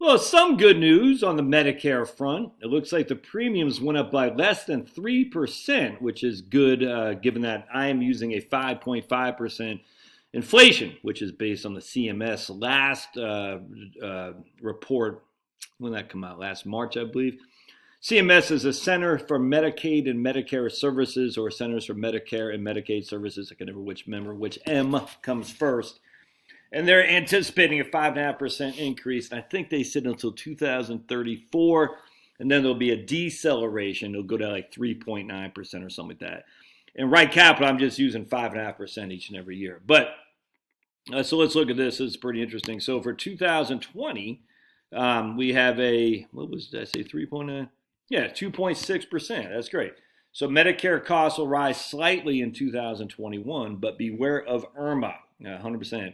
Well, some good news on the Medicare front. It looks like the premiums went up by less than 3%, which is good given that I am using a 5.5% inflation, which is based on the CMS last report. When did that come out? Last March, I believe. CMS is a Center for Medicaid and Medicare Services, or Centers for Medicare and Medicaid Services. I can never remember which M comes first. And they're anticipating a 5.5% increase. And I think they said until 2034. And then there'll be a deceleration. It'll go to like 3.9% or something like that. And Right Capital, I'm just using 5.5% each and every year. But so let's look at this. This is pretty interesting. So for 2020, we have a, what was, did I say 3.9? Yeah, 2.6%. That's great. So Medicare costs will rise slightly in 2021, but beware of IRMAA, 100%.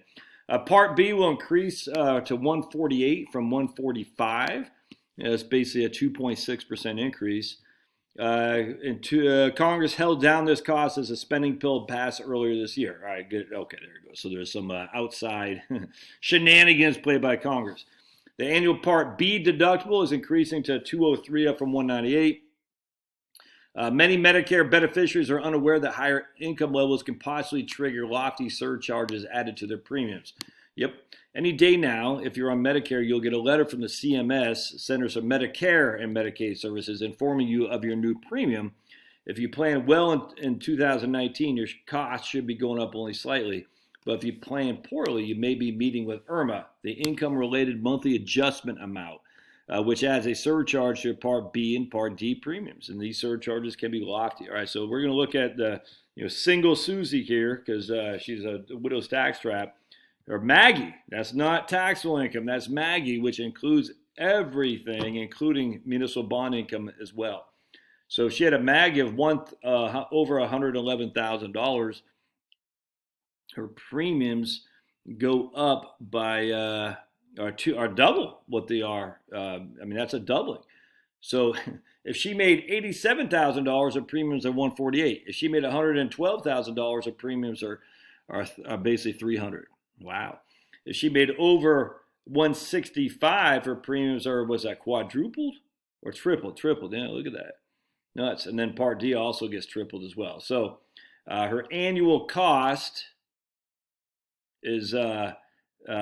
Part B will increase to 148 from 145. That's basically a 2.6% increase. Congress held down this cost as a spending bill passed earlier this year. All right, good. Okay, there you go. So there's some outside shenanigans played by Congress. The annual Part B deductible is increasing to 203 up from 198. Many Medicare beneficiaries are unaware that higher income levels can possibly trigger lofty surcharges added to their premiums. Yep. Any day now, if you're on Medicare, you'll get a letter from the CMS, Centers for Medicare and Medicaid Services, informing you of your new premium. If you plan well in 2019, your costs should be going up only slightly. But if you plan poorly, you may be meeting with IRMAA, the income-related monthly adjustment amount, which adds a surcharge to Part B and Part D premiums. And these surcharges can be lofty. All right, so we're going to look at the single Susie here because she's a widow's tax trap. Or Maggie, that's not taxable income. That's Maggie, which includes everything, including municipal bond income as well. So if she had a Maggie of over $111,000, her premiums go up by are double what they are. I mean, that's a doubling. So if she made $87,000, her premiums are $148. If she made $112,000, her premiums are basically $300. Wow. If she made over 165, her premiums are, was that quadrupled or tripled? Tripled. Yeah, look at that. Nuts. And then Part D also gets tripled as well. So her annual cost is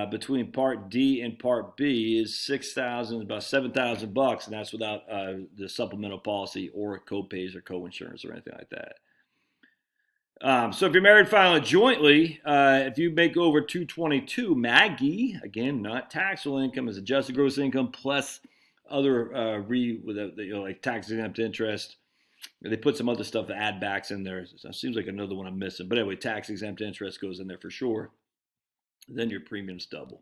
between Part D and Part B is $6,000, about $7,000, and that's without the supplemental policy or co-pays or co-insurance or anything like that. So if you're married filing jointly, if you make over 222, Maggie, again, not taxable income, is adjusted gross income plus other like tax exempt interest. They put some other stuff, the add backs in there. So it seems like another one I'm missing. But anyway, tax exempt interest goes in there for sure. Then your premiums double.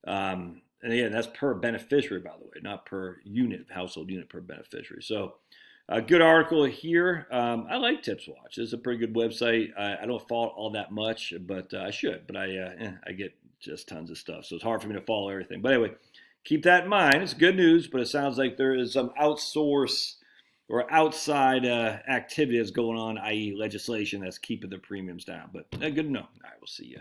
And again, that's per beneficiary, by the way, not per unit, household unit per beneficiary. So a good article here. I like TipsWatch. It's a pretty good website. I don't follow all that much, but I should. But I get just tons of stuff, so it's hard for me to follow everything. But anyway, keep that in mind. It's good news, but it sounds like there is some outsource or outside activity that's going on, i.e. legislation that's keeping the premiums down. But good to know. All right, we'll see you.